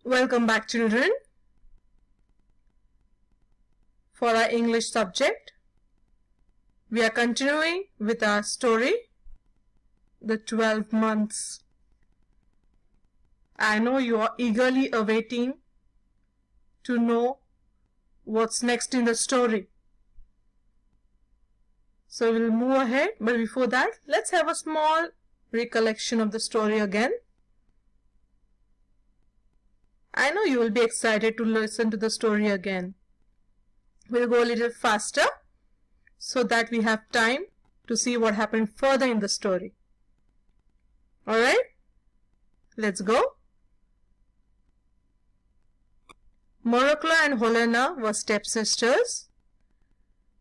Welcome back, children. For our English subject, we are continuing with our story, The 12 Months. I know you are eagerly awaiting to know what's next in the story. So we'll move ahead, but before that, let's have a small recollection of the story again. I know you will be excited to listen to the story again. We'll go a little faster so that we have time to see what happened further in the story. Alright, let's go. Morokla and Helena were stepsisters.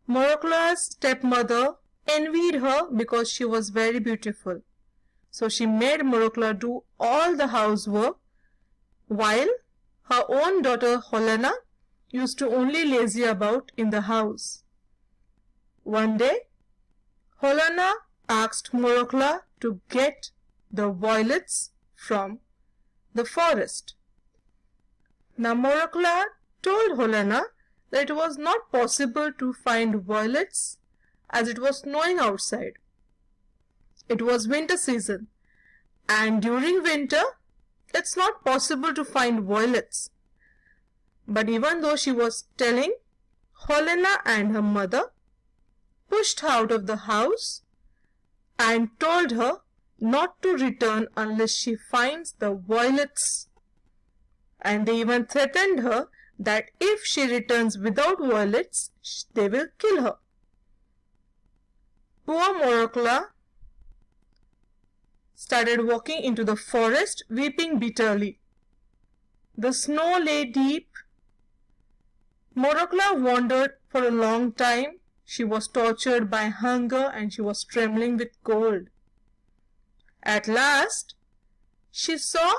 Morokla's stepmother envied her because she was very beautiful. So she made Morokla do all the housework while her own daughter Helena used to only lazy about in the house. One day, Helena asked Morokla to get the violets from the forest. Now Morokla told Helena that it was not possible to find violets as it was snowing outside. It was winter season, and during winter it's not possible to find violets. But even though she was telling, Helena and her mother pushed her out of the house and told her not to return unless she finds the violets. And they even threatened her that if she returns without violets, they will kill her. Poor Morokla started walking into the forest, weeping bitterly. The snow lay deep. Morokla wandered for a long time. She was tortured by hunger and she was trembling with cold. At last, she saw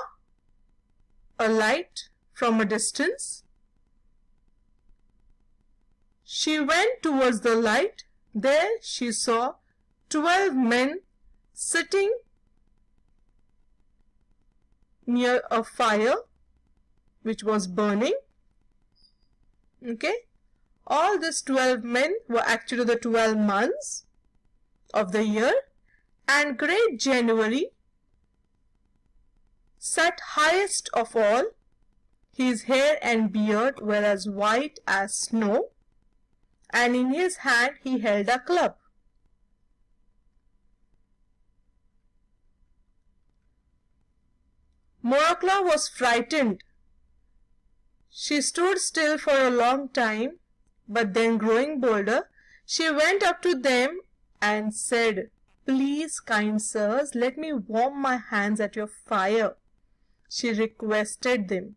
a light from a distance. She went towards the light. There she saw 12 men sitting near a fire which was burning. Okay, all these 12 men were actually the 12 months of the year, and great January sat highest of all. His hair and beard were as white as snow, and in his hand he held a club. Morokla was frightened. She stood still for a long time, but then growing bolder, she went up to them and said, "Please, kind sirs, let me warm my hands at your fire," she requested them.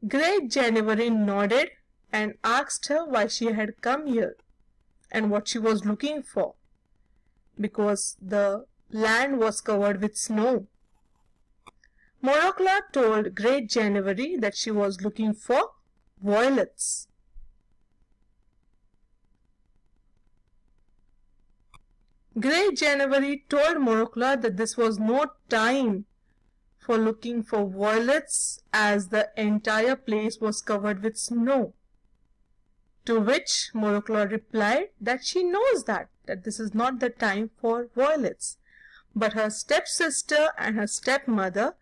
Great January nodded and asked her why she had come here and what she was looking for, because the land was covered with snow. Morokla told Great January that she was looking for violets. Great January told Morokla that this was no time for looking for violets as the entire place was covered with snow. To which Morokla replied that she knows that this is not the time for violets, but her stepsister and her stepmother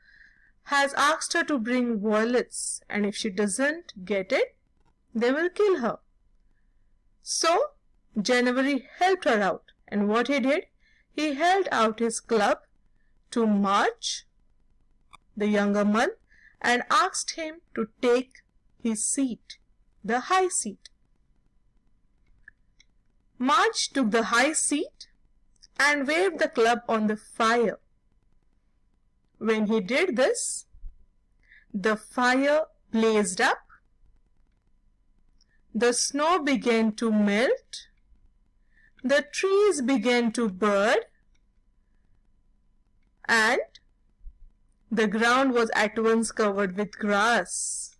has asked her to bring violets, and if she doesn't get it, they will kill her. So January helped her out, and what he did, he held out his club to March, the younger month, and asked him to take his seat, the high seat. March took the high seat and waved the club on the fire. When he did this, the fire blazed up, the snow began to melt, the trees began to burn, and the ground was at once covered with grass.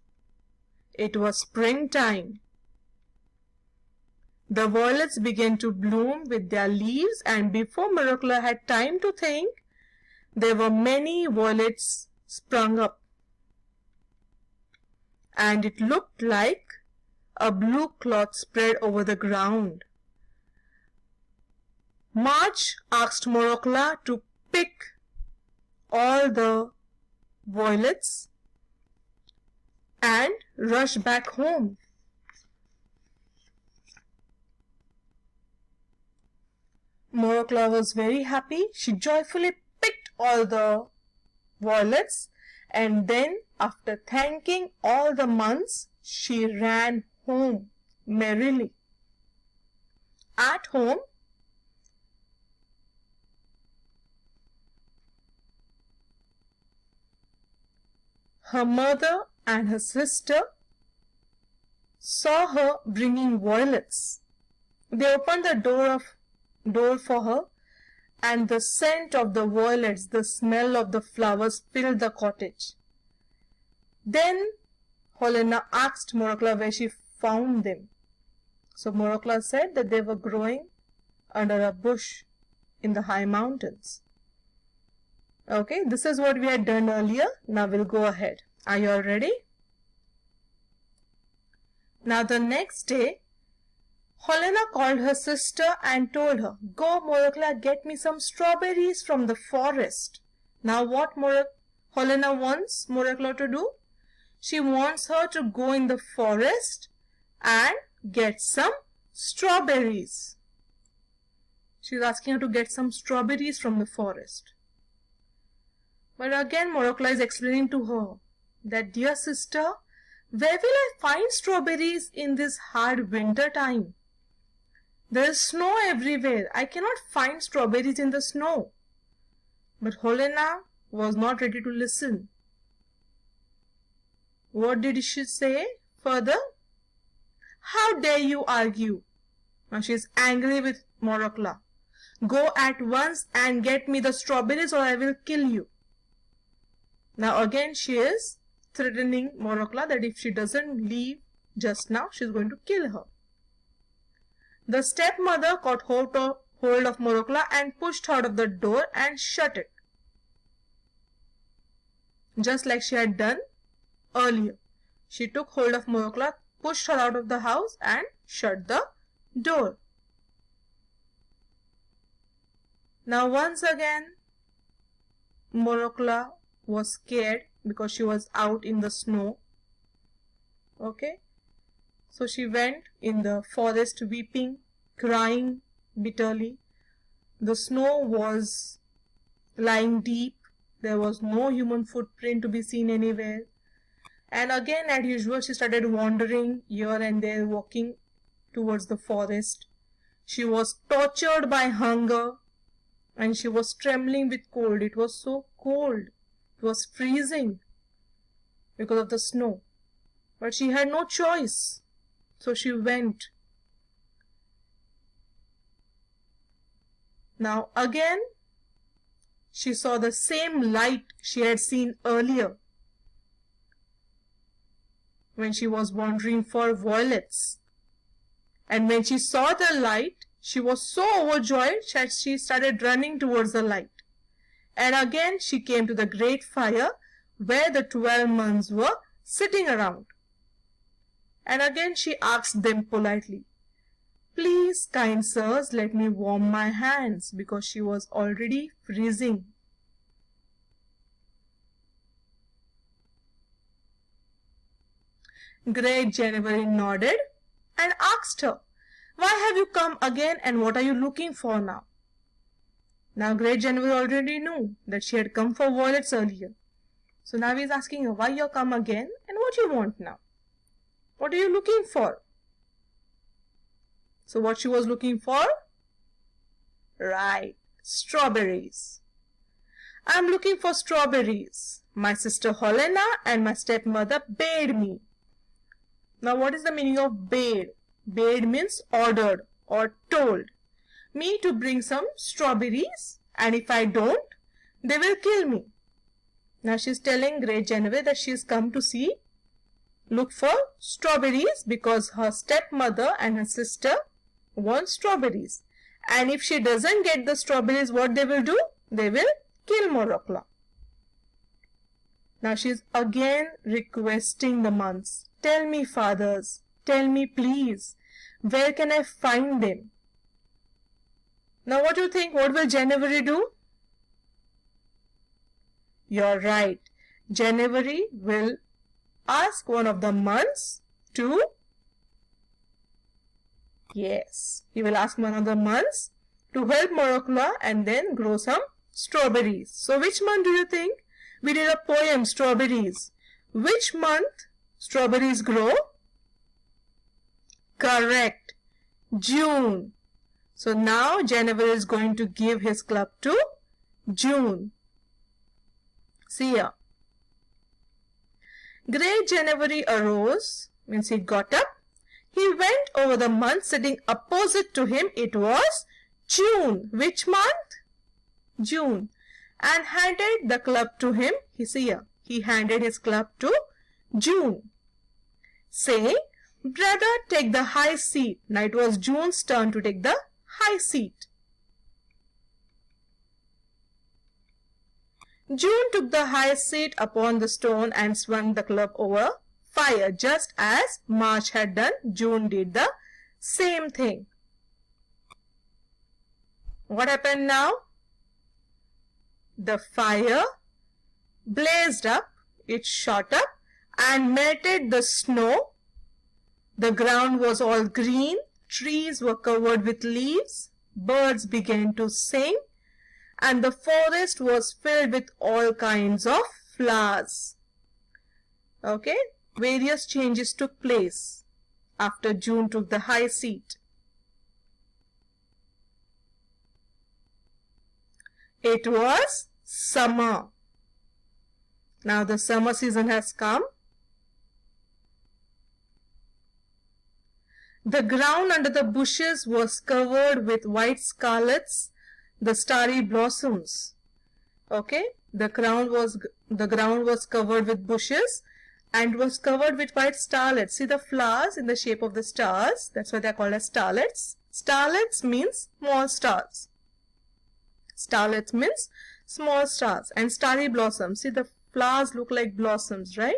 It was springtime. The violets began to bloom with their leaves, and before Morokla had time to think, there were many violets sprung up. and it looked like a blue cloth spread over the ground. Marge asked Morokla to pick all the violets and rush back home. Morokla was very happy. She joyfully picked all the violets, and then after thanking all the months, she ran home merrily. At home, her mother and her sister saw her bringing violets. They opened the door for her, and the scent of the violets, the smell of the flowers filled the cottage. Then Helena asked Morokla where she found them. So Morokla said that they were growing under a bush in the high mountains. Okay, this is what we had done earlier. Now we'll go ahead. Are you all ready? Now the next day, Helena called her sister and told her, "Go, Morokla, get me some strawberries from the forest." Now what Helena wants Morokla to do? She wants her to go in the forest and get some strawberries. She's asking her to get some strawberries from the forest. But again Morokla is explaining to her that, "Dear sister, where will I find strawberries in this hard winter time? There is snow everywhere. I cannot find strawberries in the snow." But Helena was not ready to listen. What did she say further? "How dare you argue?" Now she is angry with Morokla. "Go at once and get me the strawberries or I will kill you." Now again she is threatening Morokla that if she doesn't leave just now, she is going to kill her. The stepmother caught hold of Morokla and pushed her out of the door and shut it, just like she had done earlier. She took hold of Morokla, pushed her out of the house and shut the door. Now once again, Morokla was scared because she was out in the snow. Okay, so she went in the forest weeping, crying bitterly. The snow was lying deep. There was no human footprint to be seen anywhere. And again, as usual, she started wandering here and there, walking towards the forest. She was tortured by hunger and she was trembling with cold. It was so cold. It was freezing because of the snow. But she had no choice. So she went. Now again, she saw the same light she had seen earlier when she was wandering for violets. And when she saw the light, she was so overjoyed that she started running towards the light. And again she came to the great fire where the 12 months were sitting around. And again she asked them politely, "Please, kind sirs, let me warm my hands," because she was already freezing. Great January nodded and asked her, "Why have you come again and what are you looking for now?" Now Great January already knew that she had come for violets earlier. So now he is asking her, "Why you come again and what you want now? What are you looking for?" So what she was looking for? Right, strawberries. "I'm looking for strawberries. My sister Helena and my stepmother bade me." Now what is the meaning of bade? Bade means ordered or told me to bring some strawberries, and if I don't, they will kill me. Now she's telling Great January that she's come to look for strawberries because her stepmother and her sister want strawberries. And if she doesn't get the strawberries, what they will do? They will kill Morokla. Now she's again requesting the months, Tell me, fathers, tell me please, where can I find them? Now what do you think? What will January do? You're right. January will ask one of the months to, yes, he will ask one of the months to help Morokla and then grow some strawberries. So which month do you think? We did a poem, Strawberries. Which month strawberries grow? Correct. June. So now January is going to give his club to June. See ya. Great January arose, means he got up. He went over the month sitting opposite to him. It was June. Which month? June. And handed the club to him. See ya. He handed his club to June, saying, brother, take the high seat. Now it was June's turn to take the high seat. June took the high seat upon the stone and swung the club over fire. Just as March had done, June did the same thing. What happened now? The fire blazed up, it shot up and melted the snow. The ground was all green, trees were covered with leaves, birds began to sing, and the forest was filled with all kinds of flowers. Okay, various changes took place after June took the high seat. It was summer. Now the summer season has come. The ground under the bushes was covered with white scarlets, the starry blossoms. Okay, the ground was covered with bushes and was covered with white starlets. See the flowers in the shape of the stars. That's why they are called as starlets. Starlets means small stars. Starlets means small stars. And starry blossoms. See the flowers look like blossoms, right?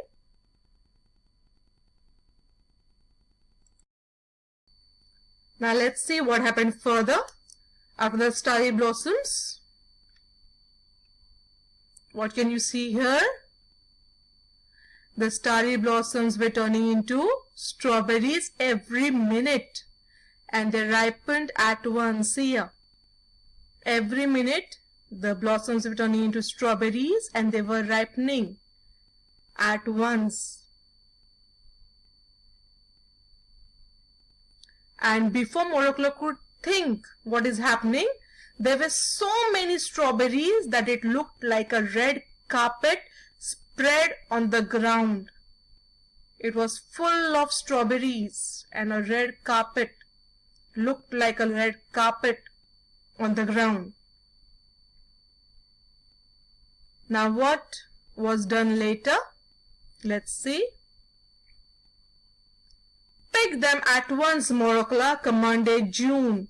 Now let's see what happened further after the starry blossoms. What can you see here? The starry blossoms were turning into strawberries every minute and they ripened at once. Here, every minute the blossoms were turning into strawberries and they were ripening at once. And before Morokla could think what is happening, there were so many strawberries that it looked like a red carpet spread on the ground. It was full of strawberries and a red carpet looked like a red carpet on the ground. Now what was done later? Let's see. Pick them at once, Morokla commanded June.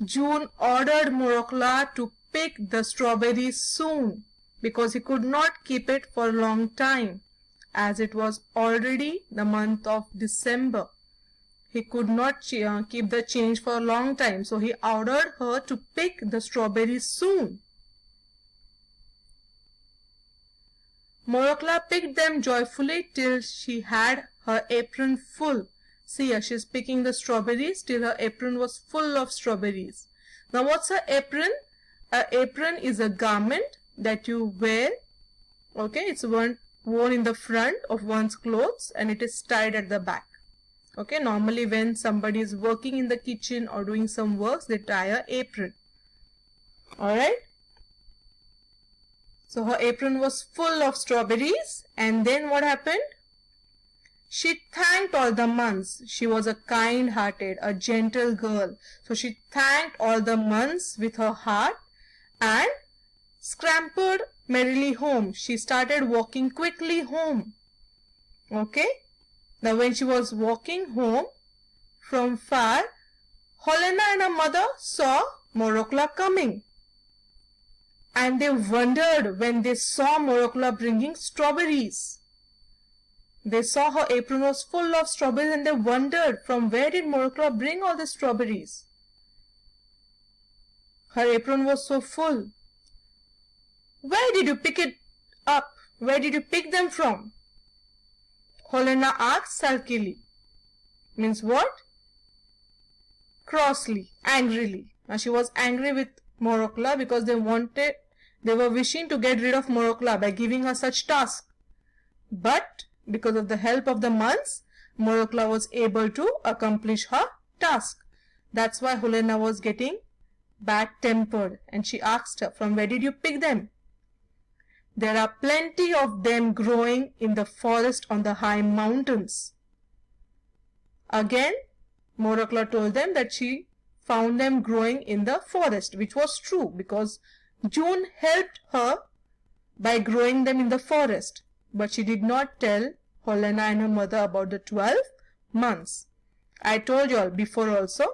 June ordered Morokla to pick the strawberries soon because he could not keep it for a long time as it was already the month of December. He could not keep the change for a long time, so he ordered her to pick the strawberries soon. Morokla picked them joyfully till she had her apron full. See here, she's picking the strawberries till her apron was full of strawberries. Now what's an apron? An apron is a garment that you wear. Okay, it's worn in the front of one's clothes and it is tied at the back. Okay, normally when somebody is working in the kitchen or doing some works, they tie an apron. Alright. So her apron was full of strawberries and then what happened? She thanked all the months. She was a kind-hearted, a gentle girl. So she thanked all the months with her heart and scampered merrily home. She started walking quickly home. Okay. Now when she was walking home from far, Helena and her mother saw Morokla coming. And they wondered when they saw Morokla bringing strawberries. They saw her apron was full of strawberries and they wondered from where did Morokla bring all the strawberries. Her apron was so full. Where did you pick it up? Where did you pick them from? Helena asked sulkily. Means what? Crossly, angrily. Now she was angry with Morokla because they were wishing to get rid of Morokla by giving her such tasks. But because of the help of the months, Morokla was able to accomplish her task. That's why Helena was getting bad-tempered and she asked her, from where did you pick them? There are plenty of them growing in the forest on the high mountains. Again, Morokla told them that she found them growing in the forest, which was true because June helped her by growing them in the forest. But she did not tell Helena and her mother about the 12 months. I told you all before also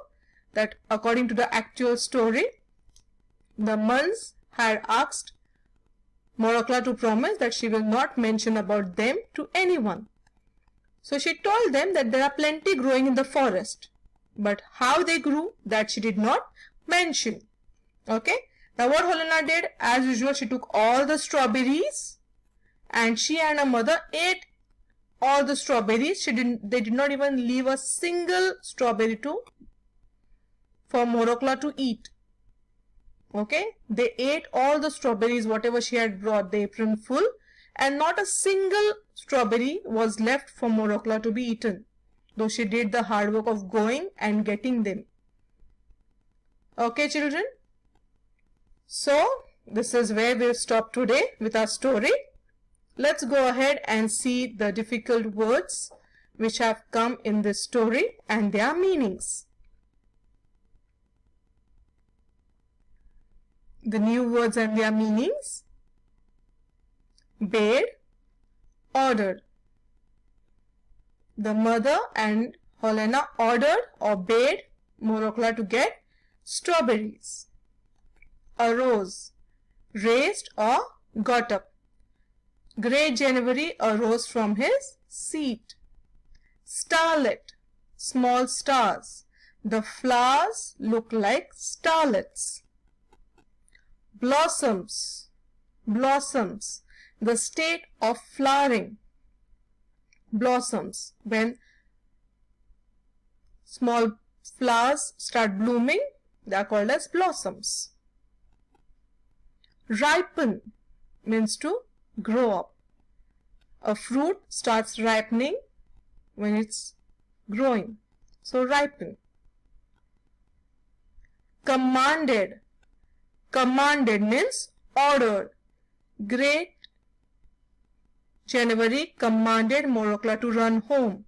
that according to the actual story, the months had asked Morokla to promise that she will not mention about them to anyone. So she told them that there are plenty growing in the forest. But how they grew, that she did not mention. Okay. Now what Helena did, as usual, she took all the strawberries and she and her mother ate all the strawberries. They did not even leave a single strawberry for Morokla to eat. Okay, they ate all the strawberries, whatever she had brought, the apron full, and not a single strawberry was left for Morokla to be eaten, though she did the hard work of going and getting them. Okay, children. So, this is where we'll stop today with our story. Let's go ahead and see the difficult words which have come in this story and their meanings. The new words and their meanings. Bade, ordered. The mother and Helena ordered or bade Morokla to get strawberries. Arose, raised or got up. Grey January arose from his seat. Starlet, small stars. The flowers look like starlets. Blossoms, blossoms, the state of flowering. Blossoms, when small flowers start blooming, they are called as blossoms. Ripen means to grow up. A fruit starts ripening when it's growing. So ripen. Commanded. Commanded means ordered. Great January commanded Morokla to run home,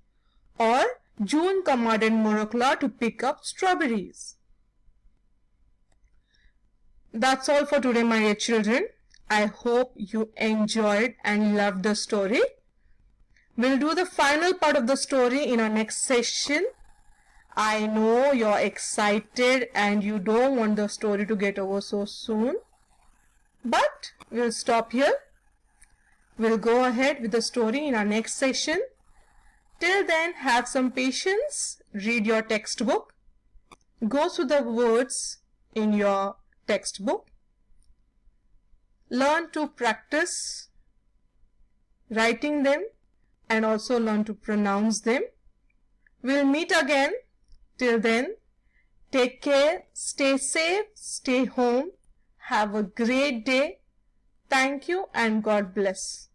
or June commanded Morokla to pick up strawberries. That's all for today, my dear children. I hope you enjoyed and loved the story. We'll do the final part of the story in our next session. I know you're excited and you don't want the story to get over so soon. But we'll stop here. We'll go ahead with the story in our next session. Till then, have some patience. Read your textbook. Go through the words in your textbook. Learn to practice writing them and also learn to pronounce them. We'll meet again. Till then, take care, stay safe, stay home. Have a great day. Thank you and God bless.